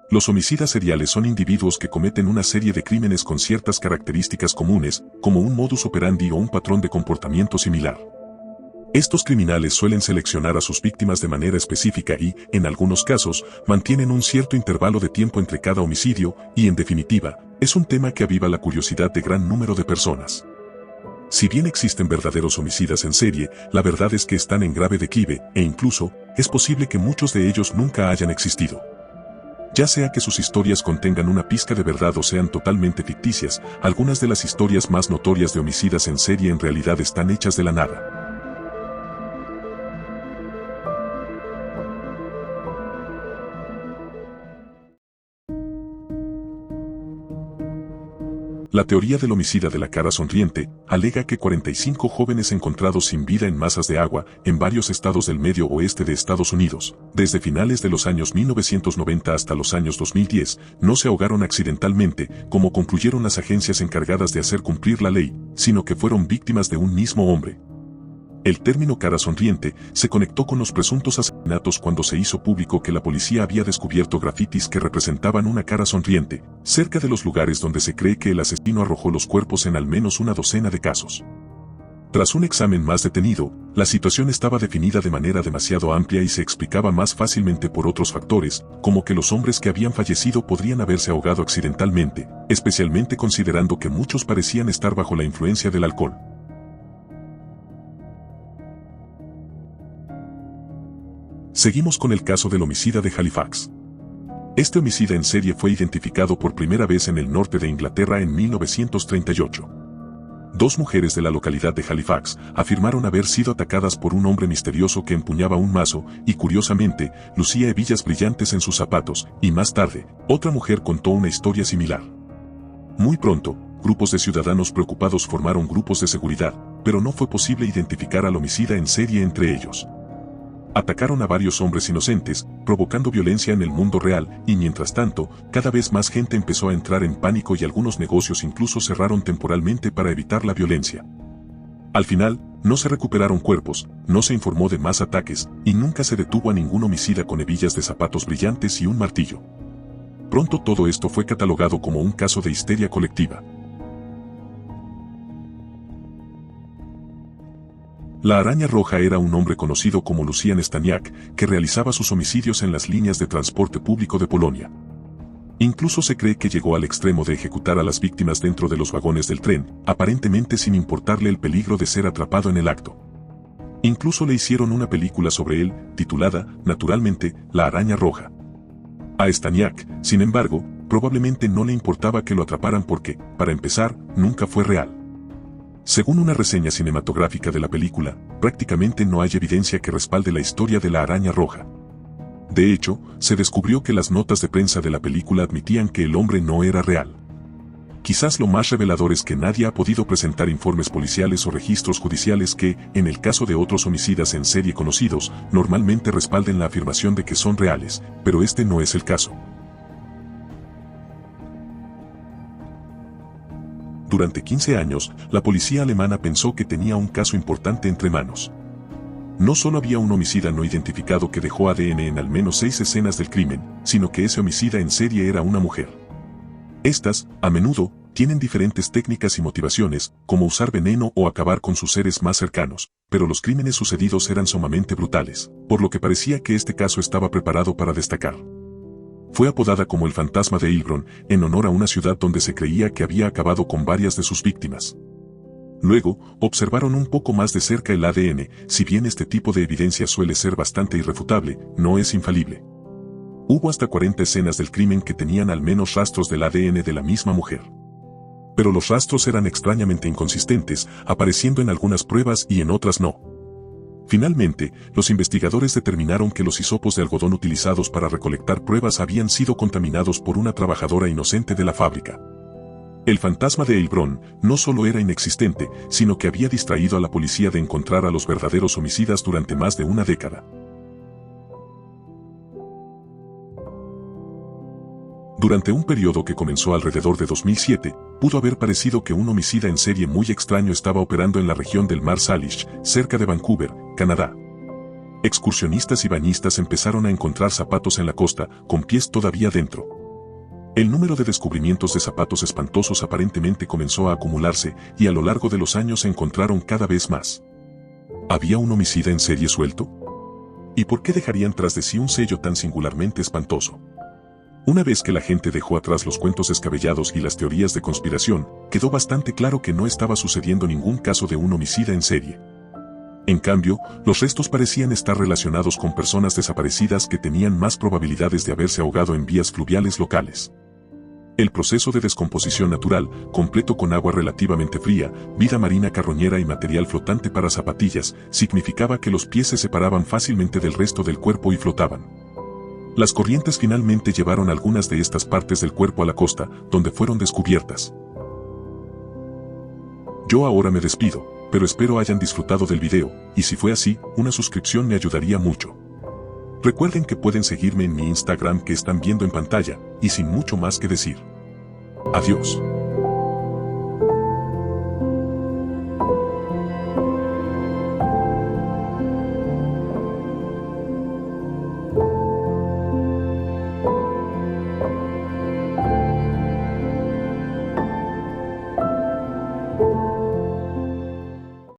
Los homicidas seriales son individuos que cometen una serie de crímenes con ciertas características comunes, como un modus operandi o un patrón de comportamiento similar. Estos criminales suelen seleccionar a sus víctimas de manera específica y, en algunos casos, mantienen un cierto intervalo de tiempo entre cada homicidio y, en definitiva, es un tema que aviva la curiosidad de gran número de personas. Si bien existen verdaderos homicidas en serie, la verdad es que están en grave declive e incluso, es posible que muchos de ellos nunca hayan existido. Ya sea que sus historias contengan una pizca de verdad o sean totalmente ficticias, algunas de las historias más notorias de homicidas en serie en realidad están hechas de la nada. La teoría del homicida de la cara sonriente alega que 45 jóvenes encontrados sin vida en masas de agua en varios estados del medio oeste de Estados Unidos, desde finales de los años 1990 hasta los años 2010, no se ahogaron accidentalmente, como concluyeron las agencias encargadas de hacer cumplir la ley, sino que fueron víctimas de un mismo hombre. El término cara sonriente se conectó con los presuntos asesinatos cuando se hizo público que la policía había descubierto grafitis que representaban una cara sonriente, cerca de los lugares donde se cree que el asesino arrojó los cuerpos en al menos una docena de casos. Tras un examen más detenido, la situación estaba definida de manera demasiado amplia y se explicaba más fácilmente por otros factores, como que los hombres que habían fallecido podrían haberse ahogado accidentalmente, especialmente considerando que muchos parecían estar bajo la influencia del alcohol. Seguimos con el caso del homicida de Halifax. Este homicida en serie fue identificado por primera vez en el norte de Inglaterra en 1938. Dos mujeres de la localidad de Halifax afirmaron haber sido atacadas por un hombre misterioso que empuñaba un mazo y, curiosamente, lucía hebillas brillantes en sus zapatos, y más tarde, otra mujer contó una historia similar. Muy pronto, grupos de ciudadanos preocupados formaron grupos de seguridad, pero no fue posible identificar al homicida en serie entre ellos. Atacaron a varios hombres inocentes, provocando violencia en el mundo real, y mientras tanto, cada vez más gente empezó a entrar en pánico y algunos negocios incluso cerraron temporalmente para evitar la violencia. Al final, no se recuperaron cuerpos, no se informó de más ataques, y nunca se detuvo a ningún homicida con hebillas de zapatos brillantes y un martillo. Pronto todo esto fue catalogado como un caso de histeria colectiva. La Araña Roja era un hombre conocido como Lucian Staniak, que realizaba sus homicidios en las líneas de transporte público de Polonia. Incluso se cree que llegó al extremo de ejecutar a las víctimas dentro de los vagones del tren, aparentemente sin importarle el peligro de ser atrapado en el acto. Incluso le hicieron una película sobre él, titulada, naturalmente, La Araña Roja. A Staniak, sin embargo, probablemente no le importaba que lo atraparan porque, para empezar, nunca fue real. Según una reseña cinematográfica de la película, prácticamente no hay evidencia que respalde la historia de la Araña Roja. De hecho, se descubrió que las notas de prensa de la película admitían que el hombre no era real. Quizás lo más revelador es que nadie ha podido presentar informes policiales o registros judiciales que, en el caso de otros homicidas en serie conocidos, normalmente respalden la afirmación de que son reales, pero este no es el caso. Durante 15 años, la policía alemana pensó que tenía un caso importante entre manos. No solo había un homicida no identificado que dejó ADN en al menos 6 escenas del crimen, sino que ese homicida en serie era una mujer. Estas, a menudo, tienen diferentes técnicas y motivaciones, como usar veneno o acabar con sus seres más cercanos, pero los crímenes sucedidos eran sumamente brutales, por lo que parecía que este caso estaba preparado para destacar. Fue apodada como el fantasma de Heilbronn, en honor a una ciudad donde se creía que había acabado con varias de sus víctimas. Luego, observaron un poco más de cerca el ADN, si bien este tipo de evidencia suele ser bastante irrefutable, no es infalible. Hubo hasta 40 escenas del crimen que tenían al menos rastros del ADN de la misma mujer. Pero los rastros eran extrañamente inconsistentes, apareciendo en algunas pruebas y en otras no. Finalmente, los investigadores determinaron que los hisopos de algodón utilizados para recolectar pruebas habían sido contaminados por una trabajadora inocente de la fábrica. El fantasma de Heilbronn no solo era inexistente, sino que había distraído a la policía de encontrar a los verdaderos homicidas durante más de una década. Durante un periodo que comenzó alrededor de 2007, pudo haber parecido que un homicida en serie muy extraño estaba operando en la región del Mar Salish, cerca de Vancouver, Canadá. Excursionistas y bañistas empezaron a encontrar zapatos en la costa, con pies todavía dentro. El número de descubrimientos de zapatos espantosos aparentemente comenzó a acumularse y a lo largo de los años se encontraron cada vez más. ¿Había un homicida en serie suelto? ¿Y por qué dejarían tras de sí un sello tan singularmente espantoso? Una vez que la gente dejó atrás los cuentos descabellados y las teorías de conspiración, quedó bastante claro que no estaba sucediendo ningún caso de un homicida en serie. En cambio, los restos parecían estar relacionados con personas desaparecidas que tenían más probabilidades de haberse ahogado en vías fluviales locales. El proceso de descomposición natural, completo con agua relativamente fría, vida marina carroñera y material flotante para zapatillas, significaba que los pies se separaban fácilmente del resto del cuerpo y flotaban. Las corrientes finalmente llevaron algunas de estas partes del cuerpo a la costa, donde fueron descubiertas. Yo ahora me despido, pero espero hayan disfrutado del video, y si fue así, una suscripción me ayudaría mucho. Recuerden que pueden seguirme en mi Instagram que están viendo en pantalla, y sin mucho más que decir. Adiós.